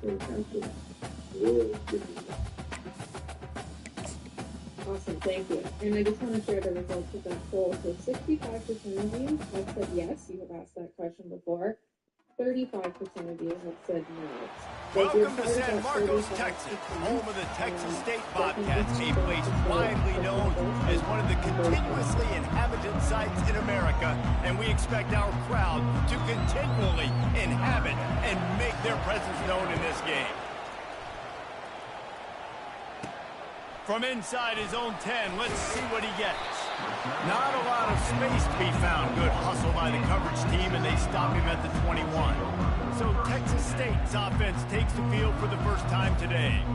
Awesome, thank you. And I just want to share the results of that poll. So 65% of you have said yes, you have asked that question before. 35% of you have said no. Welcome to San Marcos, Texas, home of the Texas State Bobcats, a place widely known as one of the continuously inhabited sites in America, and we expect our crowd to continually inhabit and make their presence known in this game. From inside his own 10, let's see what he gets. Not a lot of space to be found. Good hustle by the coverage team, and they stop him at the 21. So Texas State's offense takes the field for the first time today.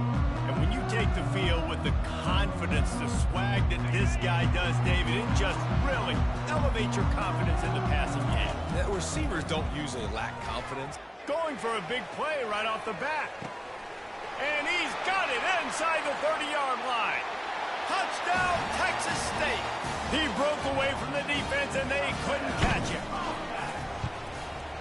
And when you take the field with the confidence, the swag that this guy does, David, it just really elevates your confidence in the passing game. The receivers don't usually lack confidence. Going for a big play right off the bat. And he's got it inside the 30-yard line. Touchdown, Texas State. He broke away from the defense, and they couldn't catch him.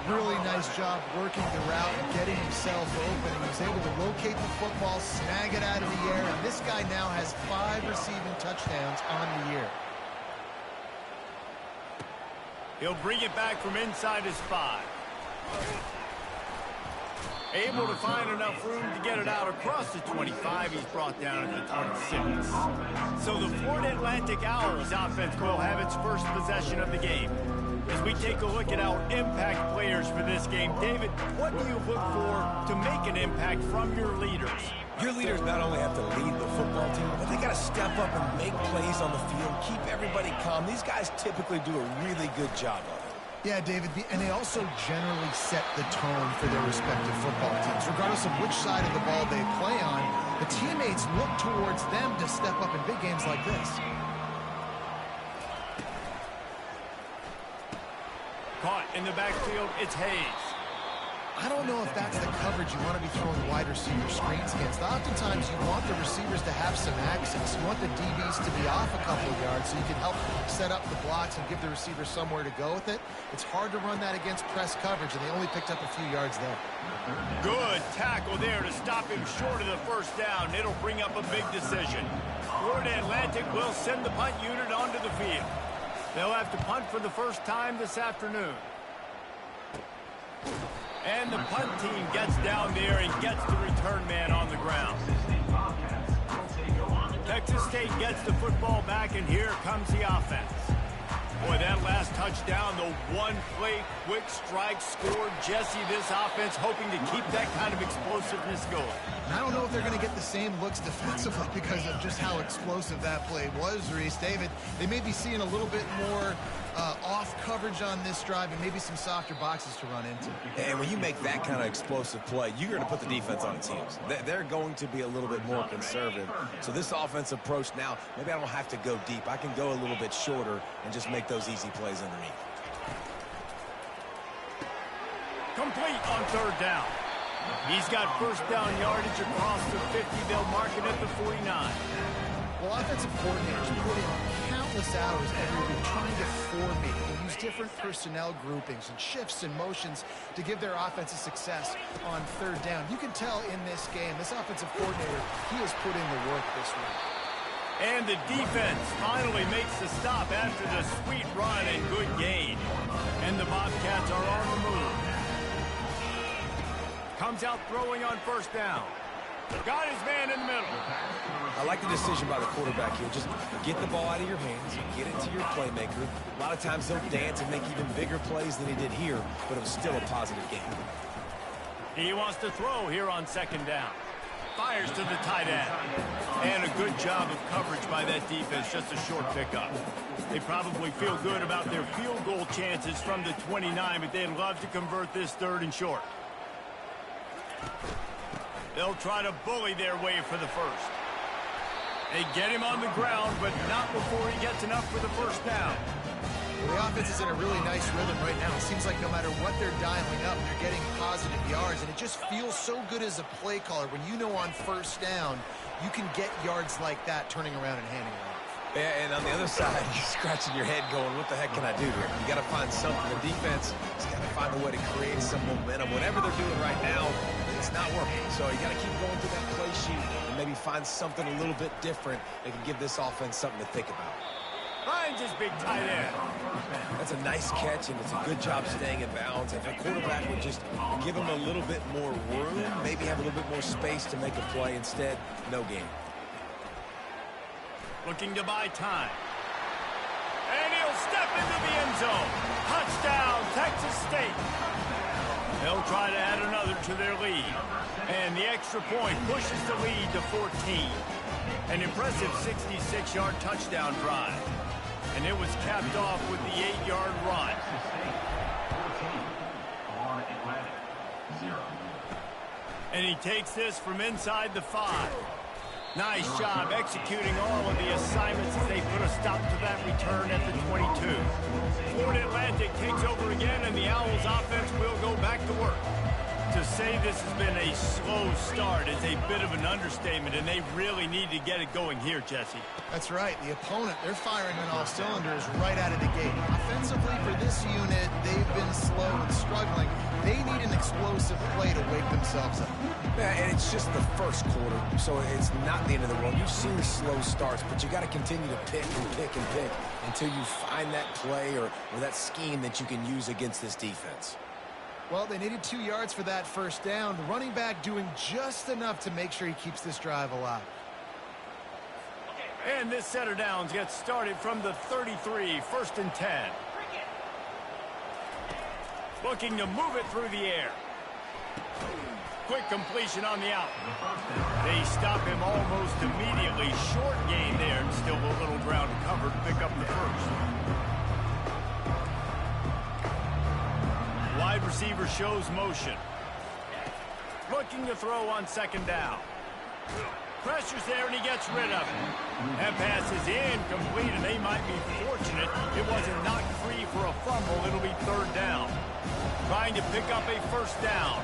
Really nice job working the route and getting himself open. He was able to locate the football, snag it out of the air, and this guy now has 5 receiving touchdowns on the year. He'll bring it back from inside his 5. Able to find enough room to get it out across the 25. He's brought down at the 26. So the Florida Atlantic Owls offense will have its first possession of the game. As we take a look at our impact players for this game, David, what do you look for to make an impact from your leaders? Your leaders not only have to lead the football team, but they got to step up and make plays on the field, keep everybody calm. These guys typically do a really good job of it. Yeah, David, and they also generally set the tone for their respective football teams. Regardless of which side of the ball they play on, the teammates look towards them to step up in big games like this. Caught in the backfield, it's Hayes. I don't know if that's the coverage you want to be throwing wide receiver screens against. Oftentimes you want the receivers to have some access. You want the DBs to be off a couple of yards so you can help set up the blocks and give the receiver somewhere to go with it. It's hard to run that against press coverage, and they only picked up a few yards there. Good tackle there to stop him short of the first down. It'll bring up a big decision. Florida Atlantic will send the punt unit onto the field. They'll have to punt for the first time this afternoon. And the punt team gets down there and gets the return man on the ground. Texas State gets the football back, and here comes the offense. Boy, that last touchdown, the one-play quick strike scored. Jesse, this offense hoping to keep that kind of explosiveness going. I don't know if they're going to get the same looks defensively because of just how explosive that play was, Reese. David, they may be seeing a little bit more off coverage on this drive and maybe some softer boxes to run into. And when you make that kind of explosive play, you're going to put the defense on its heels. They're going to be a little bit more conservative. So this offense approach now, maybe I don't have to go deep. I can go a little bit shorter and just make those easy plays underneath. Complete on third down. He's got first down yardage across the 50. They'll mark it at the 49. Well, offensive coordinators put in countless hours every week trying to formate and use different personnel groupings and shifts and motions to give their offensive success on third down. You can tell in this game, this offensive coordinator, he has put in the work this week. And the defense finally makes the stop after the sweet run and good gain. And the Bobcats are on the move. Comes out throwing on first down. Got his man in the middle. I like the decision by the quarterback here. Just get the ball out of your hands, get it to your playmaker. A lot of times he'll dance and make even bigger plays than he did here, but it was still a positive game. He wants to throw here on second down. Fires to the tight end. And a good job of coverage by that defense, just a short pickup. They probably feel good about their field goal chances from the 29, but they'd love to convert this third and short. They'll try to bully their way for the first. They get him on the ground, but not before he gets enough for the first down. Well, the offense is in a really nice rhythm right now. It seems like no matter what they're dialing up, they're getting positive yards, and it just feels so good as a play caller when you know on first down you can get yards like that turning around and handing it off. Yeah, and on the other side, you're scratching your head going, what the heck can I do here? You got to find something. The defense has got to find a way to create some momentum. Whatever they're doing right now, it's not working. So you got to keep going through that play sheet and maybe find something a little bit different that can give this offense something to think about. Finds his big tight end. That's a nice catch, and it's a good job staying in bounds. If a quarterback would just give him a little bit more room, maybe have a little bit more space to make a play, instead, no gain. Looking to buy time. And he'll step into the end zone. Touchdown, Texas State. They'll try to add another to their lead. And the extra point pushes the lead to 14. An impressive 66-yard touchdown drive. And it was capped off with the 8-yard run. And he takes this from inside the 5. Nice job executing all of the assignments as they put a stop to that return at the 22. Florida Atlantic takes over again, and the Owls offense will go back to work. To say this has been a slow start is a bit of an understatement, and they really need to get it going here, Jesse. That's right. The opponent, they're firing on all cylinders right out of the gate. Offensively, for this unit, they've been slow and struggling. They need an explosive play to wake themselves up. Yeah, and it's just the first quarter, so it's not the end of the world. You've seen slow starts, but you got to continue to pick and pick and pick until you find that play or that scheme that you can use against this defense. Well, they needed 2 yards for that first down. The running back doing just enough to make sure he keeps this drive alive. And this set of downs gets started from the 33, 1st and 10. Looking to move it through the air. Quick completion on the out. They stop him almost immediately. Short gain there, and still a little ground covered to pick up the first. Wide receiver shows motion. Looking to throw on 2nd down. Pressure's there, and he gets rid of it. That pass is incomplete, and they might be fortunate it wasn't knocked free for a fumble. It'll be 3rd down. Trying to pick up a 1st down.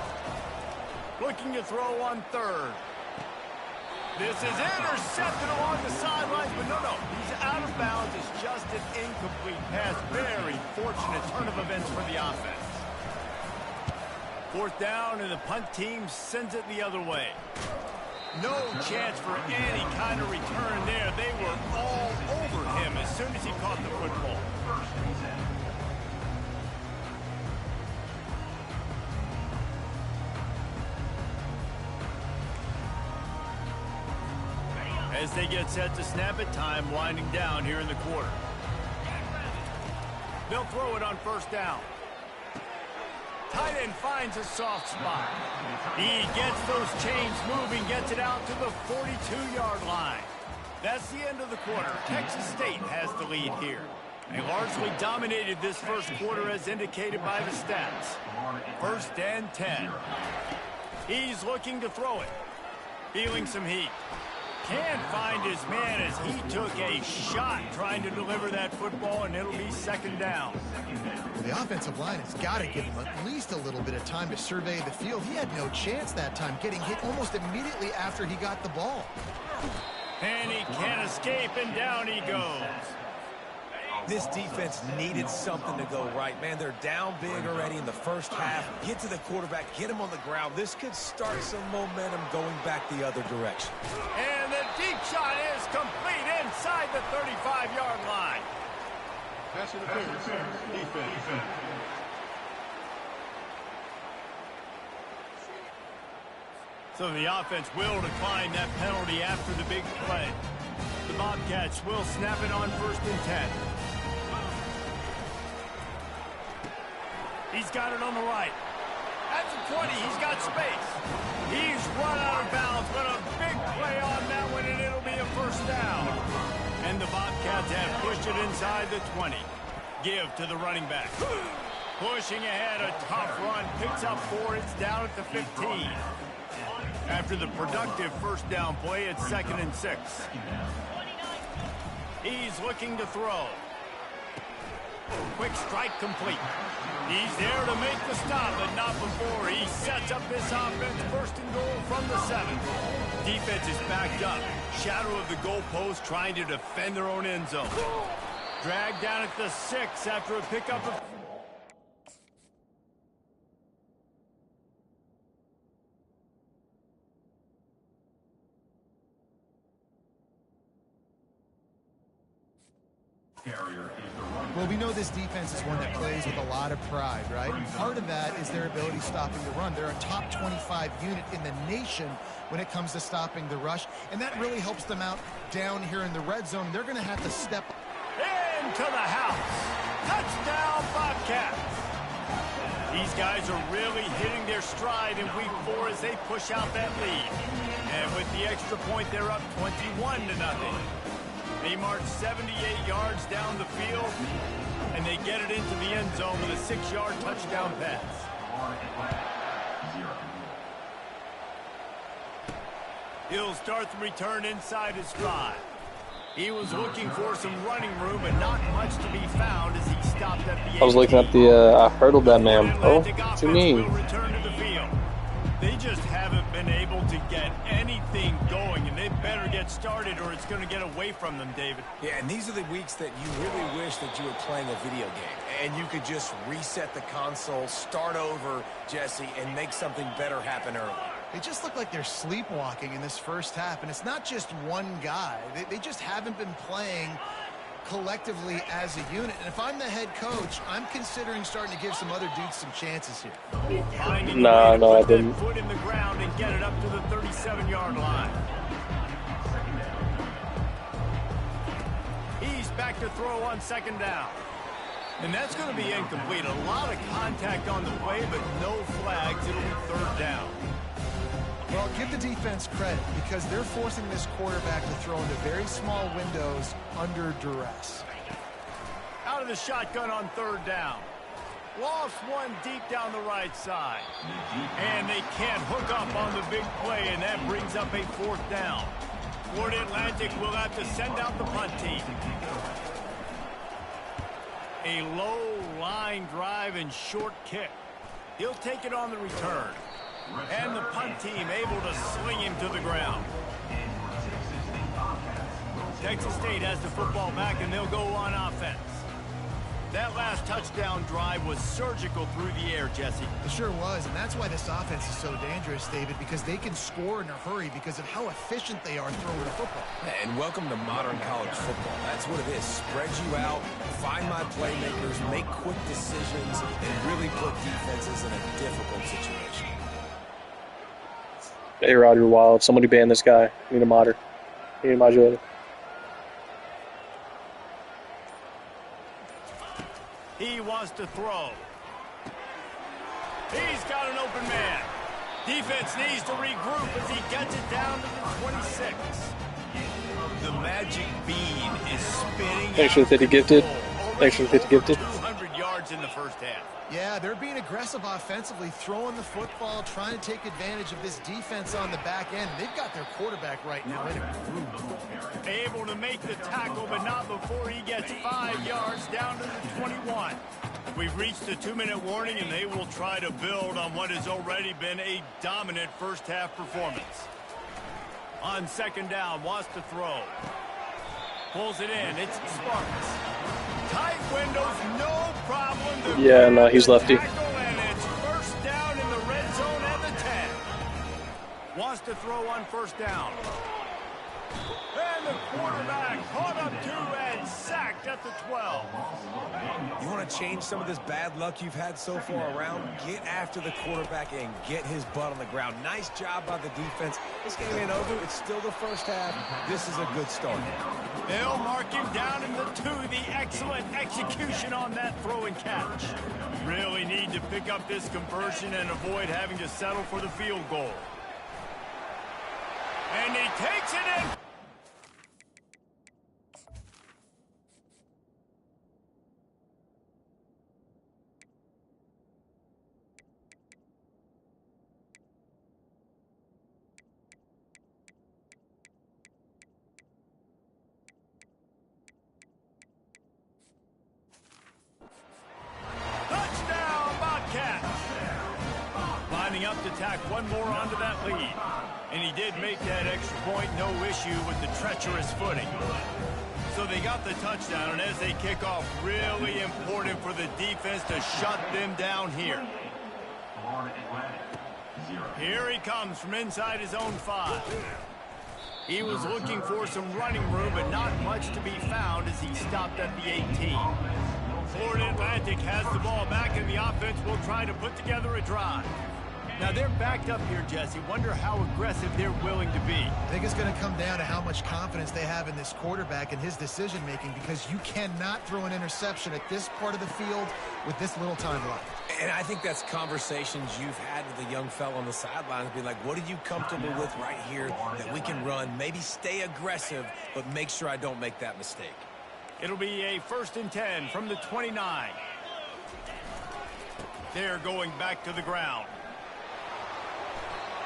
Looking to throw on 3rd. This is intercepted along the sidelines, but no, he's out of bounds. It's just an incomplete pass. Very fortunate turn of events for the offense. 4th down, and the punt team sends it the other way. No chance for any kind of return there. They were all over him as soon as he caught the football. As they get set to snap it, time winding down here in the quarter. They'll throw it on 1st down. Tight end finds a soft spot. He gets those chains moving, gets it out to the 42-yard line. That's the end of the quarter. Texas State has the lead here. They largely dominated this first quarter as indicated by the stats. 1st and 10. He's looking to throw it. Feeling some heat. Can't find his man as he took a shot trying to deliver that football, and it'll be 2nd down. Well, the offensive line has got to give him at least a little bit of time to survey the field. He had no chance that time, getting hit almost immediately after he got the ball. And he can't escape, and down he goes. This defense needed something to go right. Man, they're down big already in the first half. Get to the quarterback, get him on the ground. This could start some momentum going back the other direction. And the deep shot is complete inside the 35-yard line. Pass interference. Defense. So the offense will decline that penalty after the big play. The Bobcats will snap it on 1st and 10. He's got it on the right. At the 20, he's got space. He's run out of bounds, but a big play on that one, and it'll be a 1st down. And the Bobcats have pushed it inside the 20. Give to the running back. Pushing ahead, a tough run. Picks up 4. It's down at the 15. After the productive 1st down play, it's 2nd and 6. He's looking to throw. Quick strike complete. He's there to make the stop, but not before. He sets up this offense 1st and goal from the 7. Defense is backed up. Shadow of the goalpost trying to defend their own end zone. Dragged down at the 6 after a pickup of... Well, we know this defense is one that plays with a lot of pride, right? And part of that is their ability stopping the run. They're a top 25 unit in the nation when it comes to stopping the rush, and that really helps them out down here in the red zone. They're going to have to step into the house. Touchdown, Bobcats. These guys are really hitting their stride in week 4 as they push out that lead. And with the extra point, they're up 21-0. They march 78 yards down the field, and they get it into the end zone with a 6-yard touchdown pass. He'll start the return inside his 5. He was looking for some running room, but not much to be found as he stopped at the 18. I was looking at the, I hurdled that man. Oh, what you mean? Return to the field. They just haven't been able to get anything going, and they better get started or it's going to get away from them, David. Yeah, and these are the weeks that you really wish that you were playing a video game and you could just reset the console, start over, Jesse, and make something better happen early. They just look like they're sleepwalking in this first half, and it's not just one guy. They just haven't been playing collectively as a unit. And if I'm the head coach, I'm considering starting to give some other dudes some chances here. No, I didn't. Foot in the ground and get it up to the 37-yard line. He's back to throw on 2nd down. And that's going to be incomplete. A lot of contact on the way, but no flags. It'll be 3rd down. Well, give the defense credit because they're forcing this quarterback to throw into very small windows under duress. Out of the shotgun on 3rd down. Lost one deep down the right side. And they can't hook up on the big play, and that brings up a 4th down. Florida Atlantic will have to send out the punt team. A low line drive and short kick. He'll take it on the return. And the punt team able to sling him to the ground. Texas State has the football back, and they'll go on offense. That last touchdown drive was surgical through the air, Jesse. It sure was, and that's why this offense is so dangerous, David, because they can score in a hurry because of how efficient they are throwing the football. And welcome to modern college football. That's what it is. Spread you out, find my playmakers, make quick decisions, and really put defenses in a difficult situation. Hey, Roger Wild, somebody ban this guy. We need a modder. We need a modulator. He wants to throw. He's got an open man. Defense needs to regroup as he gets it down to the 26. The magic bean is spinning. Thanks for the 50 gifted. Thanks for the 50 gifted. 200 yards in the first half. Yeah, they're being aggressive offensively, throwing the football, trying to take advantage of this defense on the back end. They've got their quarterback right now in a groove. Able to make the tackle, but not before he gets 5 yards down to the 21. We've reached the 2-minute warning, and they will try to build on what has already been a dominant first-half performance. On 2nd down, wants to throw. Pulls it in. It's Sparks. Tight windows, no problem. Yeah, no, he's lefty. And it's 1st down in the red zone at the 10. Wants to throw on 1st down. And the quarterback caught up to and sacked at the 12. You want to change some of this bad luck you've had so far around? Get after the quarterback and get his butt on the ground. Nice job by the defense. This game ain't over. It's still the first half. This is a good start. They'll mark him down in the 2. The excellent execution on that throw and catch. Really need to pick up this conversion and avoid having to settle for the field goal. And he takes it in. Touchdown, Bobcats. Lining up to tack one more onto that lead. And he did make that extra point, no issue with the treacherous footing. So they got the touchdown, and as they kick off, really important for the defense to shut them down here. Here he comes from inside his own 5. He was looking for some running room, but not much to be found as he stopped at the 18. Florida Atlantic has the ball back, and the offense will try to put together a drive. Now, they're backed up here, Jesse. Wonder how aggressive they're willing to be. I think it's going to come down to how much confidence they have in this quarterback and his decision-making, because you cannot throw an interception at this part of the field with this little time left. And I think that's conversations you've had with a young fella on the sidelines, being like, what are you comfortable with right here that we can run? Maybe stay aggressive, but make sure I don't make that mistake. It'll be a 1st and 10 from the 29. They're going back to the ground.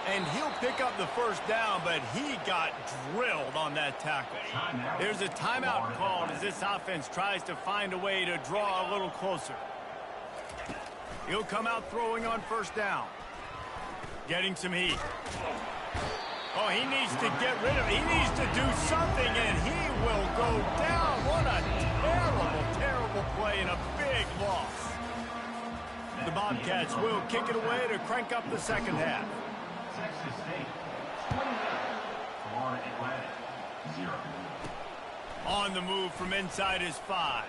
And he'll pick up the first down, but he got drilled on that tackle. There's a timeout called as this offense tries to find a way to draw a little closer. He'll come out throwing on 1st down. Getting some heat. Oh, he needs to get rid of it. He needs to do something, and he will go down. What a terrible, terrible play and a big loss. The Bobcats will kick it away to crank up the second half. On the move from inside his 5.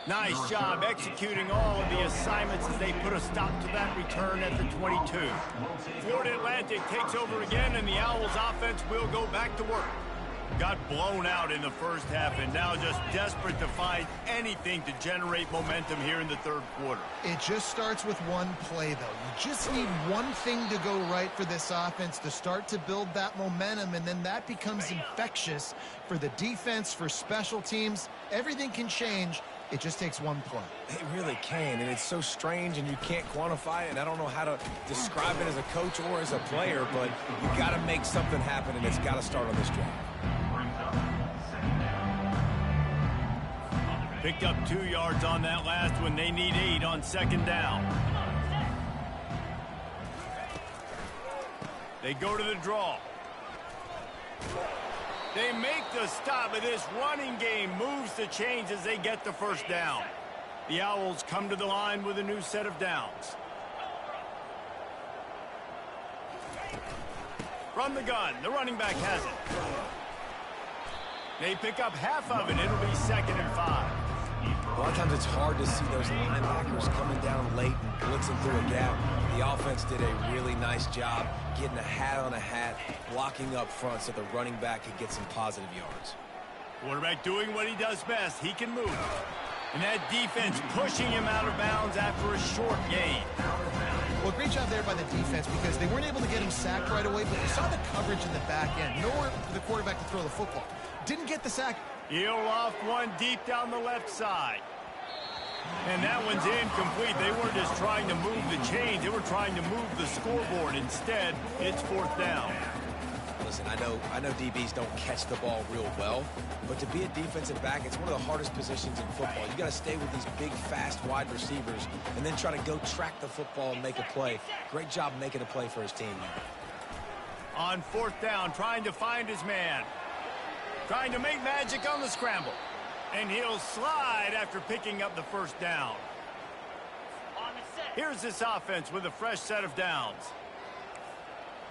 Nice job executing all of the assignments as they put a stop to that return at the 22. Florida Atlantic takes over again, and the Owls offense will go back to work. Got blown out in the first half and now just desperate to find anything to generate momentum here in the third quarter. It just starts with one play, though. You just need one thing to go right for this offense to start to build that momentum, and then that becomes infectious for the defense, for special teams. Everything can change. It just takes one play. It really can, and it's so strange, and you can't quantify it, and I don't know how to describe it as a coach or as a player, but you got to make something happen, and it's got to start on this drive. Picked up 2 yards on that last one. They need 8 on 2nd down. They go to the draw. They make the stop, but this running game moves the chains as they get the 1st down. The Owls come to the line with a new set of downs. From the gun, the running back has it. They pick up half of it. It'll be 2nd and 5. A lot of times it's hard to see those linebackers coming down late and blitzing through a gap. The offense did a really nice job getting a hat on a hat, blocking up front so the running back could get some positive yards. Quarterback doing what he does best. He can move. And that defense pushing him out of bounds after a short gain. Well, great job there by the defense, because they weren't able to get him sacked right away, but you saw the coverage in the back end. Nowhere for the quarterback to throw the football. Didn't get the sack. He'll loft one deep down the left side. And that one's incomplete. They weren't just trying to move the chains. They were trying to move the scoreboard. Instead, it's 4th down. Listen, I know DBs don't catch the ball real well, but to be a defensive back, it's one of the hardest positions in football. You got to stay with these big, fast wide receivers and then try to go track the football and make a play. Great job making a play for his team. On 4th down, trying to find his man. Trying to make magic on the scramble. And he'll slide after picking up the 1st down. Here's this offense with a fresh set of downs.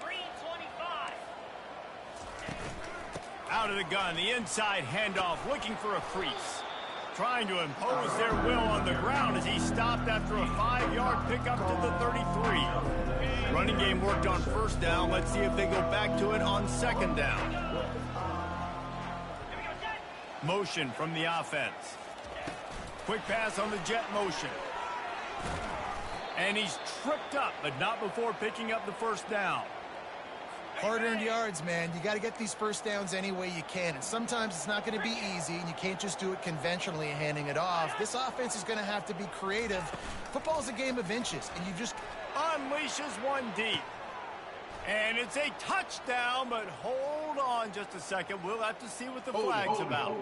325. Out of the gun, the inside handoff, looking for a crease. Trying to impose their will on the ground as he stopped after a 5-yard pickup to the 33. Running game worked on 1st down. Let's see if they go back to it on 2nd down. Motion from the offense. Quick pass on the jet motion. And he's tripped up, but not before picking up the 1st down. Hard-earned yards, man. You got to get these 1st downs any way you can. And sometimes it's not going to be easy, and you can't just do it conventionally handing it off. This offense is going to have to be creative. Football is a game of inches, and you just Unleashes one deep. And it's a touchdown, but hold on just a second. We'll have to see what the flag's about.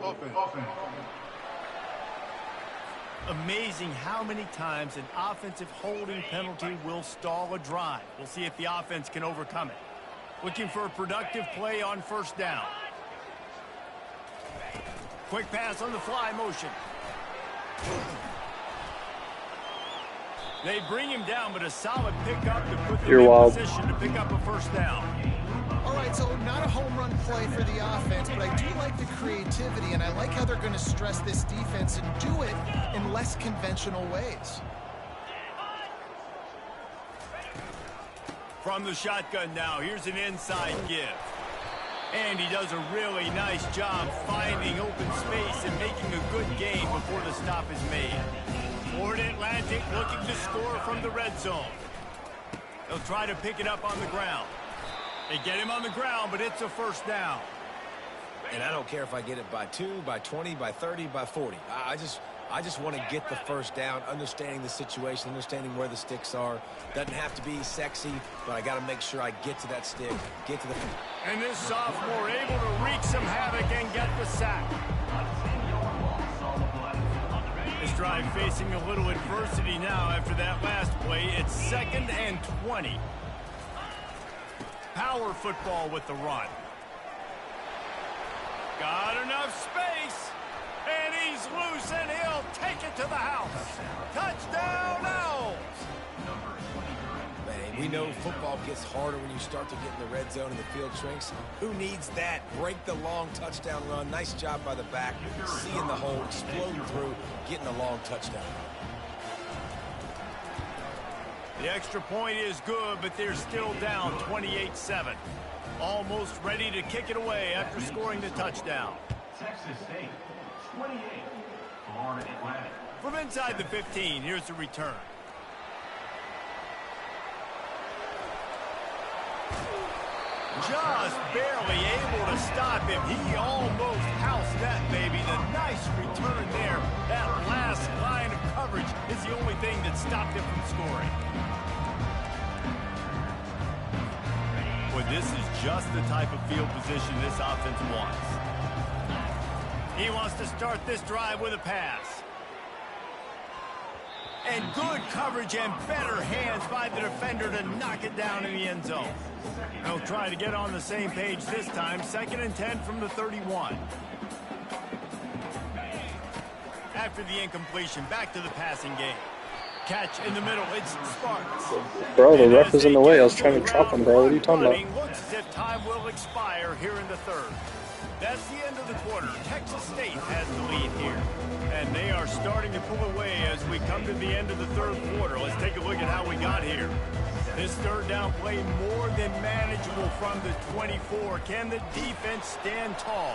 Amazing how many times an offensive holding penalty will stall a drive. We'll see if the offense can overcome it. Looking for a productive play on 1st down. Quick pass on the fly motion. They bring him down, but a solid pickup to put them in position to pick up a 1st down. All right, So not a home run play for the offense, but I do like the creativity, and I like how they're going to stress this defense and do it in less conventional ways. From the shotgun now, here's an inside give. And he does a really nice job finding open space and making a good gain before the stop is made. Florida Atlantic looking to score from the red zone. They'll try to pick it up on the ground. They get him on the ground, but it's a first down. And I don't care if I get it by 2, by 20, by 30, by 40. I just want to get the first down, understanding the situation, understanding where the sticks are. Doesn't have to be sexy, but I got to make sure I get to that stick, get to the... And this sophomore able to wreak some havoc and get the sack. This drive facing a little adversity now after that last play. It's 2nd and 20. Power football with the run. Got enough space. And he's loose, and he'll take it to the house. Touchdown, Owls! Man, we know football gets harder when you start to get in the red zone and the field shrinks. Who needs that? Break the long touchdown run. Nice job by the back. Seeing the hole, exploding through, getting a long touchdown run. The extra point is good, but they're still down 28-7. Almost ready to kick it away after scoring the touchdown. Texas State, 28, Florida Atlantic. From inside the 15, here's the return. Just barely able to stop him. He almost housed that baby. The nice return there. That last line of coverage is the only thing that stopped him from scoring. Boy, this is just the type of field position this offense wants. He wants to start this drive with a pass. And good coverage and better hands by the defender to knock it down in the end zone. They'll try to get on the same page this time. 2nd and 10 from the 31. After the incompletion, back to the passing game. Catch in the middle. It's Sparks. Bro, the ref is in the way. I was trying to drop him, bro. What are you talking about? Looks as if time will expire here in the third. That's the end of the quarter. Texas State has the lead here. And they are starting to pull away as we come to the end of the third quarter. Let's take a look at how we got here. This third down play more than manageable from the 24. Can the defense stand tall?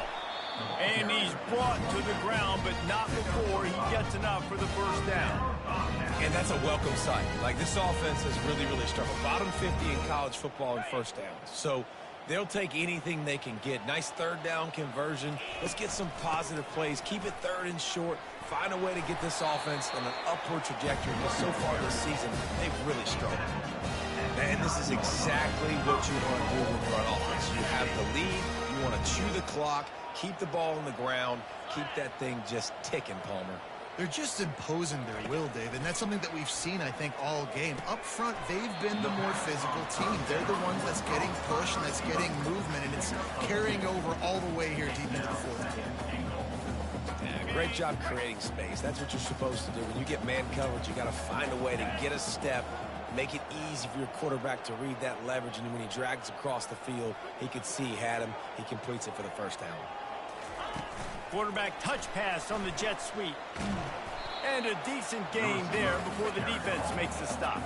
And he's brought to the ground, but not before he gets enough for the first down. And that's a welcome sight. Like, this offense has really, really struggled. Bottom 50 in college football in first downs. So they'll take anything they can get. Nice third down conversion. Let's get some positive plays. Keep it third and short. Find a way to get this offense on an upward trajectory. Because so far this season, they've really struggled. And this is exactly what you want to do when you're on offense. You have the lead. You want to chew the clock. Keep the ball on the ground. Keep that thing just ticking, Palmer. They're just imposing their will, Dave, and that's something that we've seen, I think, all game. Up front, they've been the more physical team. They're the ones that's getting pushed and that's getting movement, and it's carrying over all the way here deep into the fourth quarter. Yeah, great job creating space. That's what you're supposed to do. When you get man coverage, you got to find a way to get a step, make it easy for your quarterback to read that leverage, and when he drags across the field, he could see he had him. He completes it for the first down. Quarterback touch pass on the jet sweep. And a decent gain there before the defense makes the stop.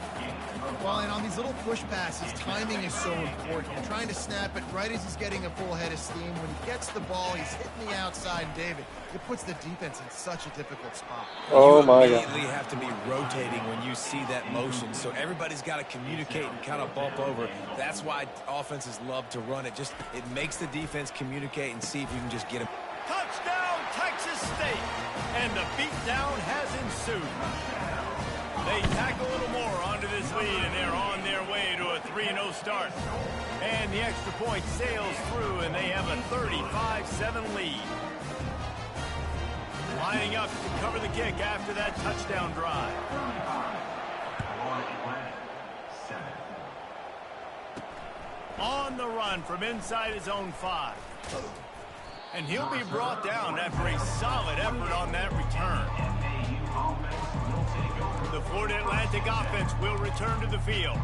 Well, and on these little push passes, timing is so important. You're trying to snap it right as he's getting a full head of steam. When he gets the ball, he's hitting the outside, David. It puts the defense in such a difficult spot. Oh, my God. You immediately have to be rotating when you see that motion. So everybody's got to communicate and kind of bump over. That's why offenses love to run it. Just, it makes the defense communicate and see if you can just get him. Touchdown, Texas State! And the beatdown has ensued. They tack a little more onto this lead, and they're on their way to a 3-0 start. And the extra point sails through, and they have a 35-7 lead. Lining up to cover the kick after that touchdown drive. On the run from inside his own 5. And he'll be brought down after a solid effort on that return. The Florida Atlantic offense will return to the field.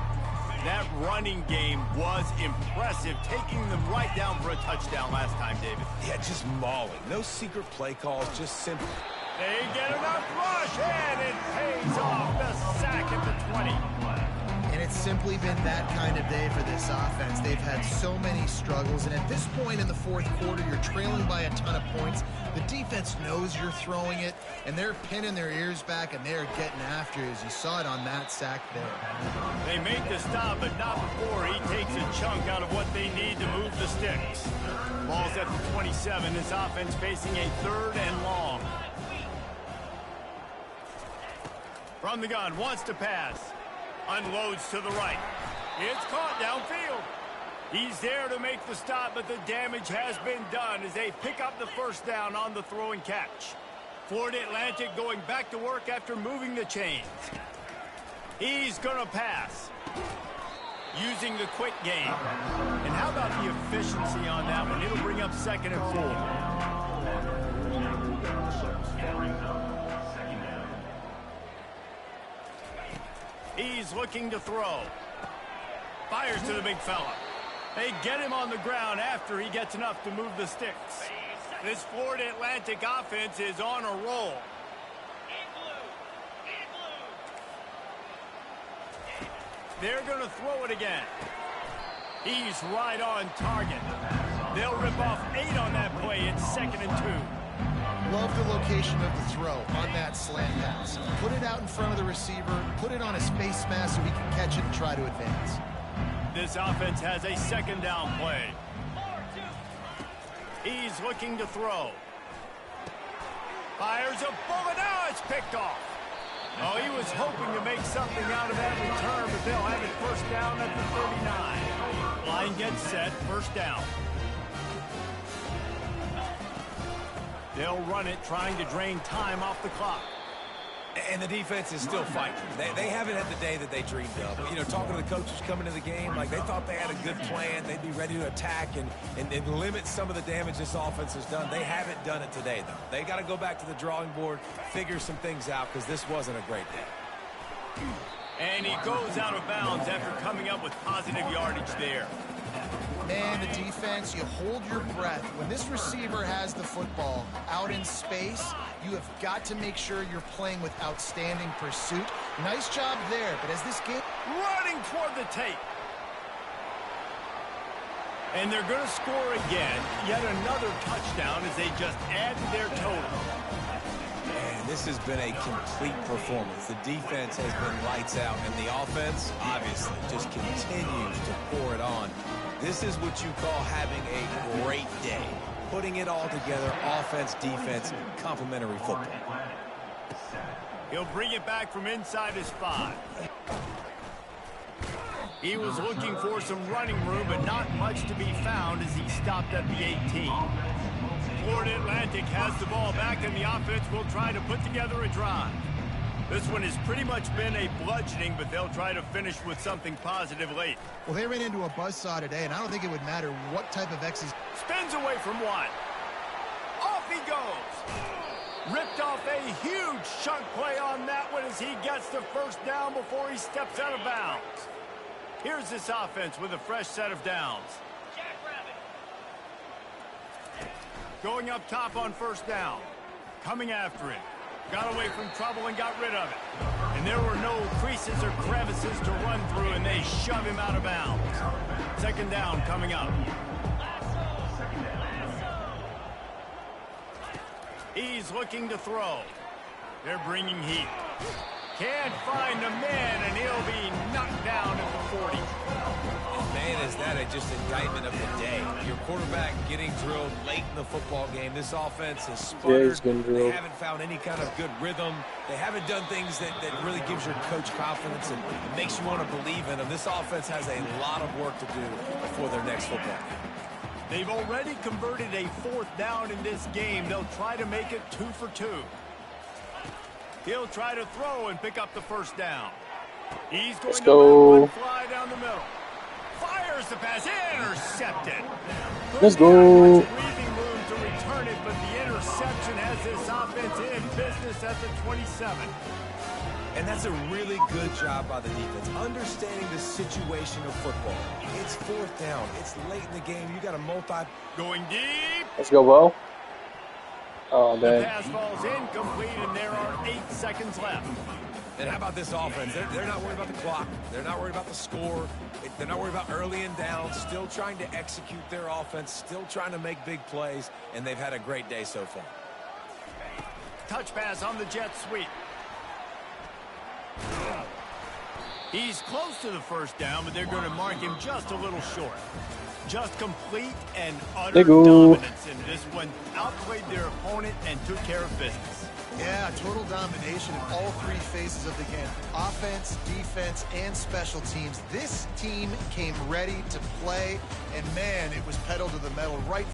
That running game was impressive, taking them right down for a touchdown last time, David. Yeah, just mauling. No secret play calls, just simple. They get enough rush, and it pays off. The sack at the 20. And it's simply been that kind of day for this offense. They've had so many struggles, and at this point in the fourth quarter, you're trailing by a ton of points. The defense knows you're throwing it, and they're pinning their ears back, and they're getting after you, as you saw it on that sack there. They make the stop, but not before he takes a chunk out of what they need to move the sticks. Ball's at the 27. This offense facing a 3rd and long. From the gun, wants to pass. Unloads to the right. It's caught downfield. He's there to make the stop, but the damage has been done as they pick up the first down on the throw and catch. Florida Atlantic going back to work after moving the chains. He's going to pass. Using the quick game. And how about the efficiency on that one? It'll bring up 2nd and 4. He's looking to throw. Fires to the big fella. They get him on the ground after he gets enough to move the sticks. This Florida Atlantic offense is on a roll. They're going to throw it again. He's right on target. They'll rip off 8 on that play. It's 2nd and 2. Love the location of the throw on that slant pass. Put it out in front of the receiver, put it on his face mask so he can catch it and try to advance. This offense has a 2nd down play. He's looking to throw. Fires a bullet. Now it's picked off. Oh, he was hoping to make something out of that return, but they'll have it first down at the 39. Line gets set, first down. They'll run it, trying to drain time off the clock. And the defense is still fighting. They haven't had the day that they dreamed of. You know, talking to the coaches coming into the game, like they thought they had a good plan. They'd be ready to attack and limit some of the damage this offense has done. They haven't done it today, though. They got to go back to the drawing board, figure some things out, because this wasn't a great day. And he goes out of bounds after coming up with positive yardage there. Man, the defense, you hold your breath. When this receiver has the football out in space, you have got to make sure you're playing with outstanding pursuit. Nice job there, but as this game... Running toward the tape. And they're going to score again. Yet another touchdown as they just add to their total. Man, this has been a complete performance. The defense has been lights out, and the offense, obviously, just continues to pour it on. This is what you call having a great day. Putting it all together, offense, defense, complementary football. He'll bring it back from inside his 5. He was looking for some running room, but not much to be found as he stopped at the 18. Florida Atlantic has the ball back, and the offense will try to put together a drive. This one has pretty much been a bludgeoning, but they'll try to finish with something positive late. Well, they ran into a buzzsaw today, and I don't think it would matter what type of X's. Spins away from one. Off he goes. Ripped off a huge chunk play on that one as he gets the first down before he steps out of bounds. Here's this offense with a fresh set of downs. Going up top on first down. Coming after it. Got away from trouble and got rid of it. And there were no creases or crevices to run through, and they shove him out of bounds. 2nd down coming up. He's looking to throw. They're bringing heat. Can't find a man, and he'll be knocked down at the 40. Man, is that just indictment of the day. Your quarterback getting drilled late in the football game. This offense has sputtered. Yeah, he's been drilled. They haven't found any kind of good rhythm. They haven't done things that really gives your coach confidence and makes you want to believe in them. This offense has a lot of work to do before their next football game. They've already converted a 4th down in this game. They'll try to make it 2 for 2. He'll try to throw and pick up the first down. He's going to let one fly down the middle. Fires the pass, intercepted. Let's go. Breathing room to return it, but the interception has this offense in business at the 27. And that's a really good job by the defense, understanding the situation of football. It's fourth down. It's late in the game. You got a Going deep. Let's go, Bo. Oh, The dang. pass falls incomplete, and there are 8 seconds left. And how about this offense? They're not worried about the clock. They're not worried about the score. They're not worried about early and down. Still trying to execute their offense. Still trying to make big plays. And they've had a great day so far. Touch pass on the jet sweep. He's close to the first down, but they're going to mark him just a little short. Just complete and utter dominance in this one. Outplayed their opponent and took care of business. Yeah, total domination in all three phases of the game. Offense, defense, and special teams. This team came ready to play, and man, it was pedal to the metal right